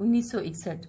1961।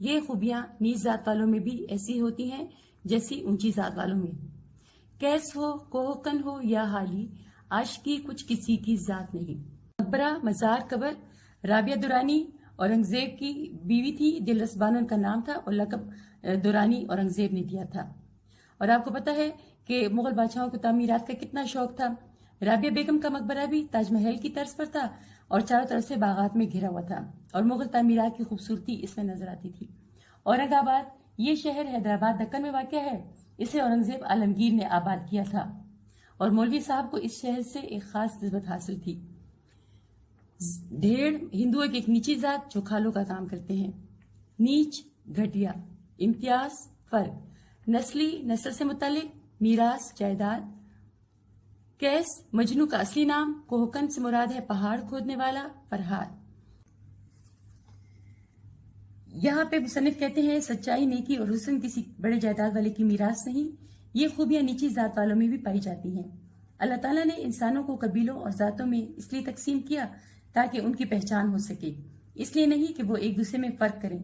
یہ خوبیاں نیچ ذات والوں میں بھی ایسی ہوتی ہیں جیسی اونچی ذات والوں میں۔ کیس ہو، کوہکن ہو یا حالی، عاشقی کچھ کسی کی ذات نہیں۔ مقبرہ، مزار، قبر رابعہ درانی اورنگزیب کی بیوی تھی۔ دلرس بانو ان کا نام تھا اور لقب درانی اورنگزیب نے دیا تھا۔ اور آپ کو پتا ہے کہ مغل بادشاہوں کو تعمیرات کا کتنا شوق تھا۔ رابعہ بیگم کا مقبرہ بھی تاج محل کی طرز پر تھا اور چاروں طرف سے باغات میں گھرا ہوا تھا اور مغل تعمیرات کی خوبصورتی اس میں نظر آتی تھی۔ اورنگ آباد، یہ شہر حیدرآباد دکن میں واقع ہے۔ اسے اورنگزیب عالمگیر نے آباد کیا تھا اور مولوی صاحب کو اس شہر سے ایک خاص نسبت حاصل تھی۔ ڈھیڑ ہندوؤں کی ایک نیچی ذات جو کھالوں کا کام کرتے ہیں۔ نیچ، گھٹیا، امتیاز، فرق، نسلی، نسل سے متعلق، میراث، جائیداد۔ کیس، مجنو کا اصلی نام، کوہکن سے مراد ہے پہاڑ کھودنے والا، فرہاد۔ یہاں پہ مصنف کہتے ہیں سچائی، نیکی اور حسن کسی بڑے جائیداد والے کی میراث نہیں، یہ خوبیاں نیچی ذات والوں میں بھی پائی جاتی ہیں۔ اللہ تعالیٰ نے انسانوں کو قبیلوں اور ذاتوں میں اس لیے تقسیم کیا تاکہ ان کی پہچان ہو سکے، اس لیے نہیں کہ وہ ایک دوسرے میں فرق کریں۔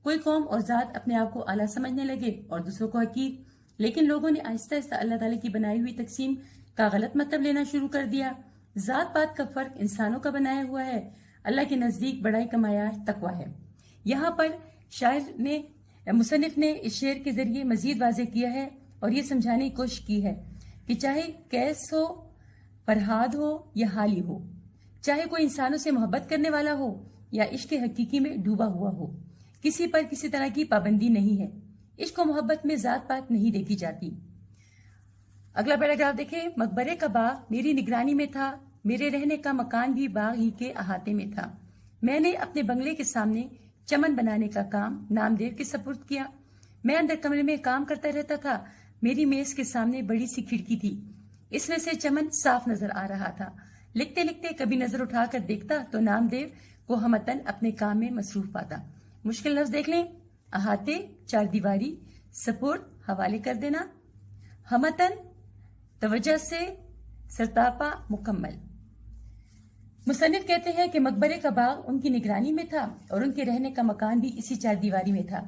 کوئی قوم اور ذات اپنے آپ کو اعلیٰ سمجھنے لگے اور دوسروں کو حقیر، لیکن لوگوں نے آہستہ آہستہ اللہ تعالیٰ کی بنائی ہوئی تقسیم کا غلط مطلب لینا شروع کر دیا۔ ذات پات کا فرق انسانوں کا بنایا ہوا ہے، اللہ کے نزدیک بڑائی کا معیار تقویٰ ہے۔ یہاں پر مصنف نے اس شعر کے ذریعے مزید واضح کیا ہے اور یہ سمجھانے کی کوشش کی ہے کہ چاہے کیس ہو، فرہاد ہو یا حالی ہو، چاہے کوئی انسانوں سے محبت کرنے والا ہو یا عشق حقیقی میں ڈوبا ہوا ہو، کسی پر کسی طرح کی پابندی نہیں ہے۔ عشق و محبت میں ذات پات نہیں دیکھی جاتی۔ اگلا پیراگراف دیکھیں۔ مقبرے کا باغ میری نگرانی میں تھا، میرے رہنے کا مکان بھی باغ ہی کے احاطے میں تھا۔ میں نے اپنے بنگلے کے سامنے چمن بنانے کا کام نامدیو کے سپرد کیا۔ میں اندر کمرے میں کام کرتا رہتا تھا۔ میری میز کے سامنے بڑی سی کھڑکی تھی، اس میں سے چمن صاف نظر آ رہا تھا۔ لکھتے لکھتے کبھی نظر اٹھا کر دیکھتا تو نامدیو کو ہمتن اپنے کام میں مصروف پاتا۔ مشکل لفظ دیکھ لیں، احاطے، چار دیواری، سپرد، حوالے کر دینا، ہمتن، توجہ سے، سرتاپا، مکمل۔ مصنف کہتے ہیں کہ مقبرے کا باغ ان کی نگرانی میں تھا اور ان کے رہنے کا مکان بھی اسی چار دیواری میں تھا۔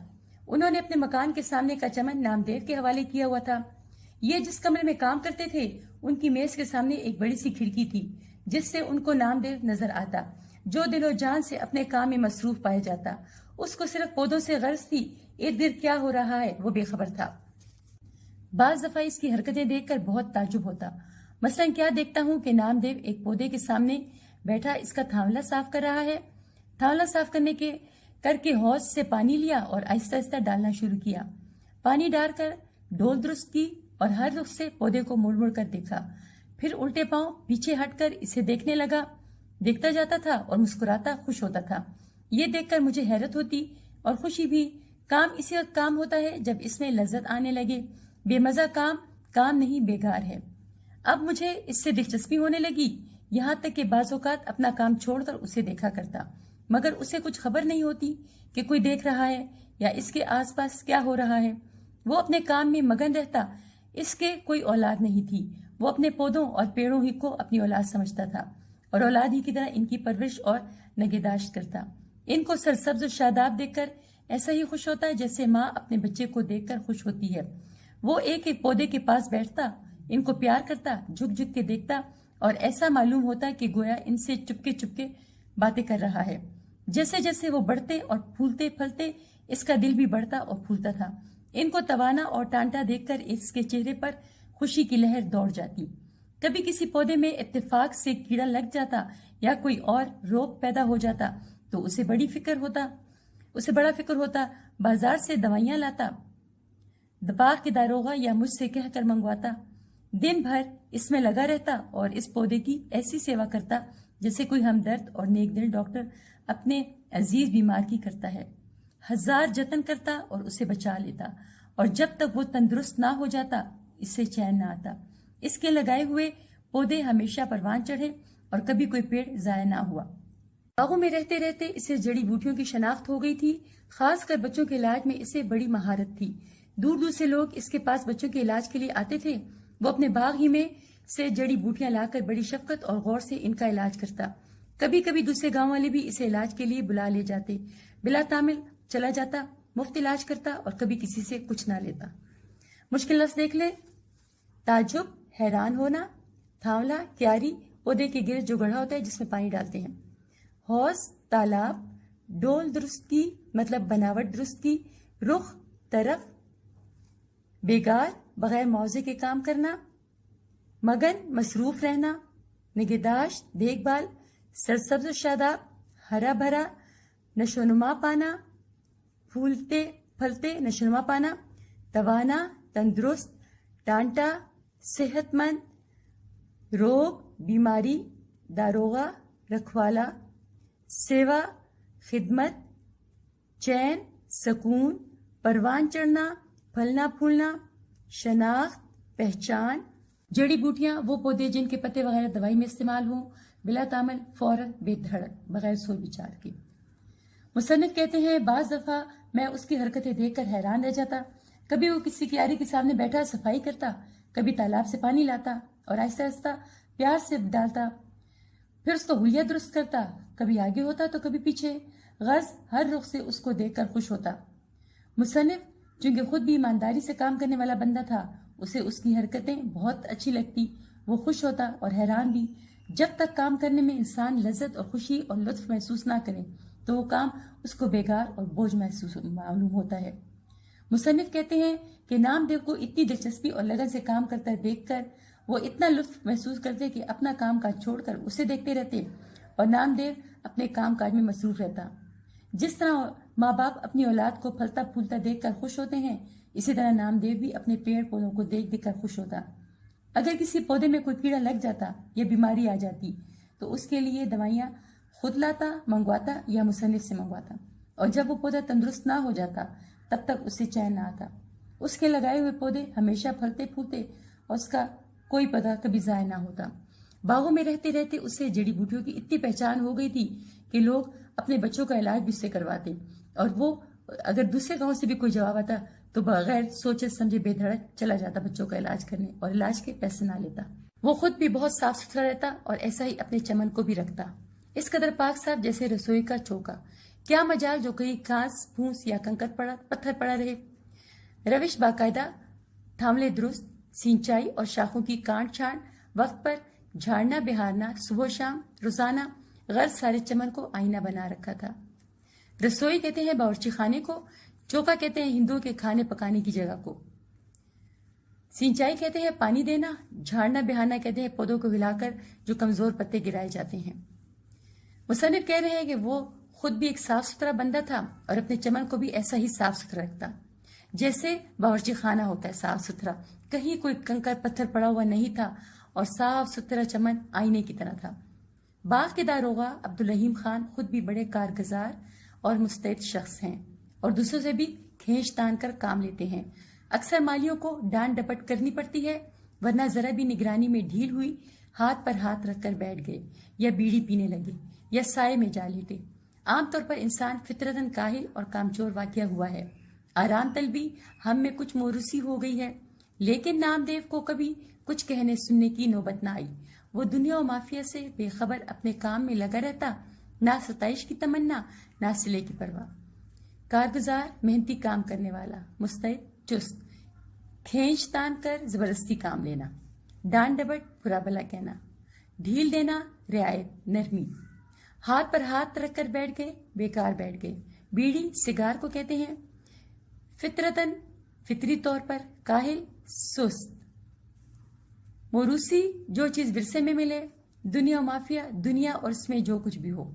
انہوں نے اپنے مکان کے سامنے کا چمن نامدیو کے حوالے کیا ہوا تھا۔ یہ جس کمرے میں کام کرتے تھے ان کی میز کے سامنے ایک بڑی سی کھڑکی تھی جس سے ان کو نامدیو نظر آتا۔ جو دل و جان سے اپنے کام میں مصروف پایا جاتا، اس کو صرف پودوں سے غرض تھی، ارد گرد کیا ہو رہا ہے وہ بے خبر تھا۔ بعض دفعہ اس کی حرکتیں دیکھ کر بہت تعجب ہوتا۔ مثلاً کیا دیکھتا ہوں کہ نامدیو ایک پودے کے سامنے بیٹھا اس کا تھاملا صاف کر رہا ہے۔ تھاملا صاف کر کے حوض سے پانی لیا اور آہستہ آہستہ ڈالنا شروع کیا۔ پانی ڈال کر ڈول درست کی اور ہر رخ سے پودے کو مڑ مڑ کر دیکھا، پھر الٹے پاؤں پیچھے ہٹ کر اسے دیکھنے لگا۔ دیکھتا جاتا تھا اور مسکراتا خوش ہوتا تھا۔ یہ دیکھ کر مجھے حیرت ہوتی اور خوشی بھی۔ کام اسی وقت کام ہوتا ہے جب اس میں لذت آنے لگے۔ بے مزہ کام نہیں، بیگار ہے۔ اب مجھے اس سے دلچسپی ہونے لگی، یہاں تک کہ بعض اوقات اپنا کام چھوڑ کر اسے دیکھا کرتا، مگر اسے کچھ خبر نہیں ہوتی کہ کوئی دیکھ رہا ہے یا اس کے آس پاس کیا ہو رہا ہے۔ وہ اپنے کام میں مگن رہتا۔ اس کے کوئی اولاد نہیں تھی۔ وہ اپنے پودوں اور پیڑوں ہی کو اپنی اولاد سمجھتا تھا اور اولاد ہی کی طرح ان کی پرورش اور نگہداشت کرتا۔ ان کو سرسبز و شاداب دیکھ کر ایسا ہی خوش ہوتا ہے جیسے ماں اپنے بچے کو دیکھ کر خوش ہوتی ہے۔ وہ ایک ایک پودے کے پاس بیٹھتا، ان کو پیار کرتا، جھک جھک کے دیکھتا اور ایسا معلوم ہوتا کہ گویا ان سے چپکے چپکے باتیں کر رہا ہے۔ جیسے جیسے وہ بڑھتے اور پھولتے پھلتے اس کا دل بھی بڑھتا اور پھولتا تھا۔ ان کو توانا اور ٹانٹا دیکھ کر اس کے چہرے پر خوشی کی لہر دوڑ جاتی۔ کبھی کسی پودے میں اتفاق سے کیڑا لگ جاتا یا کوئی اور روگ پیدا ہو جاتا تو اسے بڑا فکر ہوتا، بازار سے دوائیاں لاتا، باغ کے داروغہ یا مجھ سے کہہ کر منگواتا۔ دن بھر اس میں لگا رہتا اور اس پودے کی ایسی سیوا کرتا جیسے کوئی ہمدرد اور نیک دل ڈاکٹر اپنے عزیز بیمار کی کرتا ہے۔ ہزار جتن کرتا اور اسے بچا لیتا، اور جب تک وہ تندرست نہ ہو جاتا اسے چین نہ آتا۔ اس کے لگائے ہوئے پودے ہمیشہ پروان چڑھے اور کبھی کوئی پیڑ ضائع نہ ہوا۔ باغوں میں رہتے رہتے اسے جڑی بوٹیوں کی شناخت ہو گئی تھی، خاص کر بچوں کے علاج میں اسے بڑی مہارت تھی۔ دور دور سے لوگ اس کے پاس بچوں کے علاج کے لیے آتے تھے۔ وہ اپنے باغ ہی میں سے جڑی بوٹیاں لا کر بڑی شفقت اور غور سے ان کا علاج کرتا۔ کبھی کبھی دوسرے گاؤں والے بھی اسے علاج کے لیے بلا لے جاتے۔ بلا تعمل چلا جاتا مفت علاج کرتا اور کبھی کسی سے کچھ نہ لیتا۔ مشکل لفظ دیکھ لیں، تعجب، حیران ہونا، تھاولا، کیاری، پودے کے گرد جو گڑھا ہوتا ہے جس میں پانی ڈالتے ہیں، حوض، تالاب، ڈول درست کی مطلب بناوٹ درست کی، رخ، طرف، بیگار، بغیر موضع کے کام کرنا، مگن، مصروف رہنا، نگہداشت، دیکھ بھال، سرسبز و شاداب، ہرا بھرا، نشو و نما پانا، پھولتے پھلتے نشو و نما پانا، توانا، تندرست، ٹانٹا، صحت مند، روگ، بیماری، داروغہ، رکھوالا، سیوا، خدمت، چین، سکون، پروان چڑھنا، پھلنا پھولنا، شناخت، پہچان۔ جڑی بوٹیاں وہ پودے جن کے پتے وغیرہ دوائی میں استعمال ہوں، بلا تعمل، فوراً، بے دھڑک، بغیر سوچ بچار کے۔ مصنف کہتے ہیں بعض دفعہ میں اس کی حرکتیں دیکھ کر حیران رہ جاتا۔ کبھی وہ کسی کیاری کے سامنے بیٹھا صفائی کرتا، کبھی تالاب سے پانی لاتا اور آہستہ آہستہ پیار سے ڈالتا، پھر اس کا حلیہ درست کرتا، کبھی آگے ہوتا تو کبھی پیچھے، غرض ہر رخ سے اس کو دیکھ کر خوش ہوتا۔ مصنف چونکہ خود بھی ایمانداری سے کام کرنے والا بندہ تھا، اسے اس کی حرکتیں بہت اچھی لگتی، وہ خوش ہوتا اور حیران بھی۔ جب تک کام کرنے میں انسان لذت اور خوشی اور لطف محسوس نہ کرے تو وہ کام اس کو بیکار اور بوجھ محسوس معلوم ہوتا ہے۔ مصنف کہتے ہیں کہ نامدیو کو اتنی دلچسپی اور لگن سے کام کرتا دیکھ کر وہ اتنا لطف محسوس کرتے کہ اپنا کام کاج چھوڑ کر اسے دیکھتے رہتے اور نامدیو اپنے کام کاج میں مصروف رہتا۔ جس طرح ماں باپ اپنی اولاد کو پھلتا پھولتا دیکھ کر خوش ہوتے ہیں، اسی طرح نامدیو بھی اپنے پیڑ پودوں کو دیکھ دیکھ کر خوش ہوتا۔ اگر کسی پودے میں کوئی کیڑا لگ جاتا یا بیماری آ جاتی تو اس کے لیے دوائیاں خود لاتا، منگواتا یا مصنف سے منگواتا، اور جب وہ پودا تندرست نہ ہو جاتا تب تک اسے چین نہ آتا۔ اس کے لگائے ہوئے پودے ہمیشہ پھلتے پھولتے اور اس کا کوئی پودا کبھی ضائع نہ ہوتا۔ باغوں میں رہتے رہتے اسے جڑی بوٹیوں کی اتنی پہچان ہو گئی تھی کہ لوگ اپنے بچوں کا علاج بھی اس سے کرواتے، اور وہ اگر دوسرے گاؤں سے بھی کوئی جواب آتا تو بغیر سوچے سمجھے بے دھڑک چلا جاتا بچوں کا علاج کرنے اور علاج کے پیسے نہ لیتا۔ وہ خود بھی بہت صاف ستھرا رہتا اور ایسا ہی اپنے چمن کو بھی رکھتا، اس قدر پاک صاف جیسے رسوئی کا چوکا۔ کیا مجال جو کہیں گھاس پھوس یا کنکر پتھر پڑا رہے۔ روش باقاعدہ، تھاملے درست، سینچائی اور شاخوں کی کانٹ چھانٹ، وقت پر جھاڑنا بہارنا صبح و شام روزانہ، غرض سارے چمن کو آئینہ بنا رکھا تھا۔ رسوئی کہتے ہیں باورچی خانے کو، چوکا کہتے ہیں ہندوؤں کے کھانے پکانے کی جگہ کو، سینچائی کہتے ہیں پانی دینا، جھاڑنا بہارنا کہتے ہیں پودوں کو ہلا کر جو کمزور پتے گرائے جاتے ہیں۔ مصنف کہہ رہے ہیں کہ وہ خود بھی ایک صاف ستھرا بندہ تھا اور اپنے چمن کو بھی ایسا ہی صاف ستھرا رکھتا جیسے باورچی خانہ ہوتا ہے صاف ستھرا، کہیں کوئی کنکر پتھر پڑا ہوا نہیں تھا اور صاف ستھرا چمن آئینے کی طرح تھا۔ باغ کے داروغہ عبدالرحیم خان خود بھی بڑے کارگزار اور مستعد شخص ہیں اور دوسروں سے بھی کھینچ تان کر کام لیتے ہیں۔ اکثر مالیوں کو ڈانٹ ڈپٹ کرنی پڑتی ہے، ورنہ ذرا بھی نگرانی میں ڈھیل ہوئی ہاتھ پر ہاتھ رکھ کر بیٹھ گئے یا بیڑی پینے لگے یا سائے میں جا لیٹے۔ عام طور پر انسان فطرتاً کاہل اور کامچور واقع ہوا ہے، آرام طلبی ہم میں کچھ موروثی ہو گئی ہے، لیکن نامدیو کو کبھی کچھ کہنے سننے کی نوبت نہ آئی۔ وہ دنیا و مافیا سے بے خبر اپنے کام میں لگا رہتا، نہ ستائش کی تمنا نہ صلے کی پرواہ۔ کارگزار، محنتی کام کرنے والا، مستعد، چست، کھینچ تان کر زبردستی کام لینا، ڈانٹ ڈپٹ برا بھلا کہنا، ڈھیل دینا، رعایت، نرمی، ہاتھ پر ہاتھ رکھ کر بیٹھ گئے، بیکار بیٹھ گئے۔ بیڑی سگار کو کہتے ہیں۔ فطرتاً، فطری طور پر، کاہل، سست، موروثی، جو چیز ورثے میں ملے، دنیا و مافیا، دنیا اور اس میں جو کچھ بھی ہو،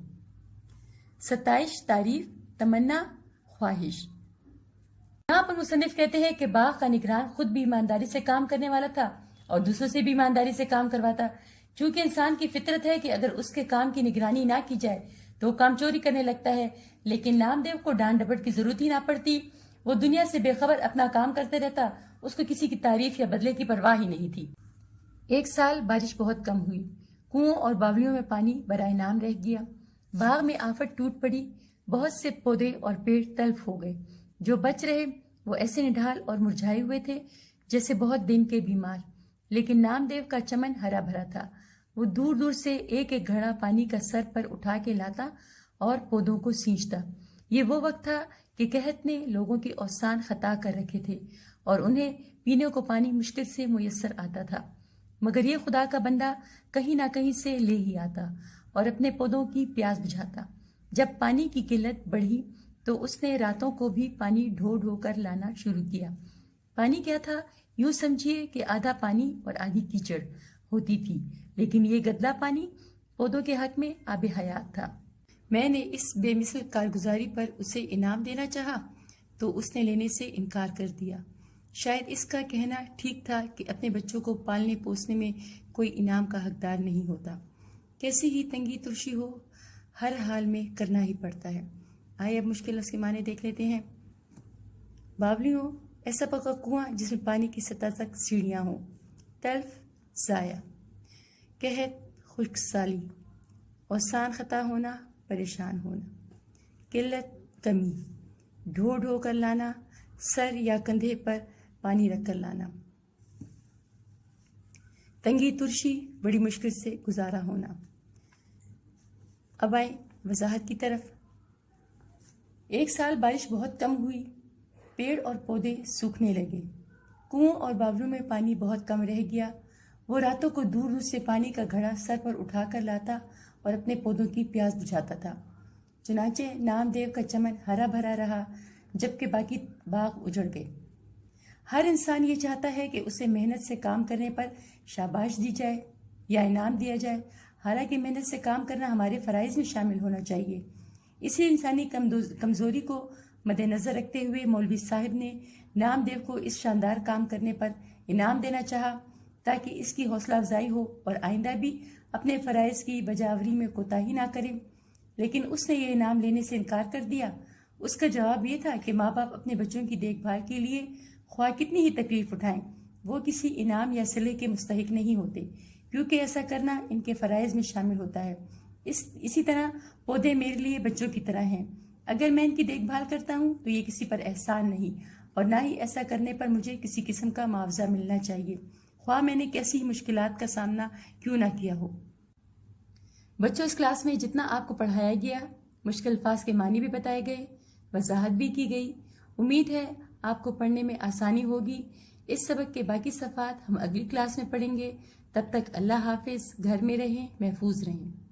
ستائش، تعریف، تمنا، خواہش۔ یہاں پر مصنف کہتے ہیں کہ باغ کا نگران خود بھی ایمانداری سے کام کرنے والا تھا اور دوسروں سے بھی ایمانداری سے کام کرواتا۔ چونکہ انسان کی فطرت ہے کہ اگر اس کے کام کی نگرانی نہ کی جائے تو وہ کام چوری کرنے لگتا ہے، لیکن نامدیو کو ڈانٹ ڈپٹ کی ضرورت ہی نہ پڑتی، وہ دنیا سے بے خبر اپنا کام کرتے رہتا، اس کو کسی کی تعریف یا بدلے کی پرواہ ہی نہیں تھی۔ ایک سال بارش بہت کم ہوئی، کنووں اور باولیوں میں پانی برائے نام رہ گیا، باغ میں آفت ٹوٹ پڑی، بہت سے پودے اور پیڑ تلف ہو گئے، جو بچ رہے وہ ایسے نڈھال اور مرجھائے ہوئے تھے جیسے بہت دن کے بیمار، لیکن نامدیو کا چمن ہرا بھرا تھا۔ وہ دور دور سے ایک ایک گھڑا پانی کا سر پر اٹھا کے لاتا اور پودوں کو سینچتا۔ یہ وہ وقت تھا کہ قحط نے لوگوں کے اوسان خطا کر رکھے تھے اور انہیں پینے کو پانی مشکل سے میسر آتا تھا، مگر یہ خدا کا بندہ کہیں نہ کہیں سے لے ہی آتا اور اپنے پودوں کی پیاس بجھاتا۔ جب پانی کی قلت بڑھی تو اس نے راتوں کو بھی پانی ڈھو ڈھو کر لانا شروع کیا۔ پانی کیا تھا؟ یوں سمجھیے کہ آدھا پانی اور آدھی کیچڑ ہوتی تھی، لیکن یہ گدلا پانی پودوں کے حق میں آب حیات تھا۔ میں نے اس بے مثل کارگزاری پر اسے انعام دینا چاہا تو اس نے لینے سے انکار کر دیا۔ شاید اس کا کہنا ٹھیک تھا کہ اپنے بچوں کو پالنے پوسنے میں کوئی انعام کا حقدار نہیں ہوتا۔ کیسی ہی تنگی ترشی ہو، ہر حال میں کرنا ہی پڑتا ہے۔ آئے اب مشکل اس کے معنی دیکھ لیتے ہیں۔ باولیوں، ایسا پکا کنواں جس میں پانی کی سطح تک سیڑھیاں ہوں۔ تلف، ضائع۔ قحط، خشک سالی۔ اوسان خطا ہونا، پریشان ہونا۔ قلت، کمی۔ ڈھو ڈھو کر لانا، سر یا کندھے پر پانی رکھ کر لانا۔ تنگی ترشی، بڑی مشکل سے گزارا ہونا۔ اب آئیں وضاحت کی طرف۔ ایک سال بارش بہت کم ہوئی، پیڑ اور پودے سوکھنے لگے، کنووں اور باولیوں میں پانی بہت کم رہ گیا۔ وہ راتوں کو دور دور سے پانی کا گھڑا سر پر اٹھا کر لاتا اور اپنے پودوں کی پیاس بجھاتا تھا۔ چنانچہ نام دیو کا چمن ہرا بھرا رہا، جبکہ باقی باغ اجڑ گئے۔ ہر انسان یہ چاہتا ہے کہ اسے محنت سے کام کرنے پر شاباش دی جائے یا انعام دیا جائے، حالانکہ محنت سے کام کرنا ہمارے فرائض میں شامل ہونا چاہیے۔ اسی انسانی کمزوری کو مد نظر رکھتے ہوئے مولوی صاحب نے نام دیو کو اس شاندار کام کرنے پر انعام دینا چاہا تاکہ اس کی حوصلہ افزائی ہو اور آئندہ بھی اپنے فرائض کی بجاوری میں کوتاہی نہ کرے، لیکن اس نے یہ انعام لینے سے انکار کر دیا۔ اس کا جواب یہ تھا کہ ماں باپ اپنے بچوں کی دیکھ بھال کے لیے خواہ کتنی ہی تکلیف اٹھائیں، وہ کسی انعام یا صلے کے مستحق نہیں ہوتے، کیونکہ ایسا کرنا ان کے فرائض میں شامل ہوتا ہے۔ اسی طرح پودے میرے لیے بچوں کی طرح ہیں، اگر میں ان کی دیکھ بھال کرتا ہوں تو یہ کسی پر احسان نہیں، اور نہ ہی ایسا کرنے پر مجھے کسی قسم کا معاوضہ ملنا چاہیے، خواہ میں نے کیسی ہی مشکلات کا سامنا کیوں نہ کیا ہو۔ بچوں، اس کلاس میں جتنا آپ کو پڑھایا گیا، مشکل الفاظ کے معنی بھی بتائے گئے، وضاحت بھی کی گئی۔ امید ہے آپ کو پڑھنے میں آسانی ہوگی۔ اس سبق کے باقی صفحات ہم اگلی کلاس میں پڑھیں گے۔ تب تک اللہ حافظ، گھر میں رہیں، محفوظ رہیں۔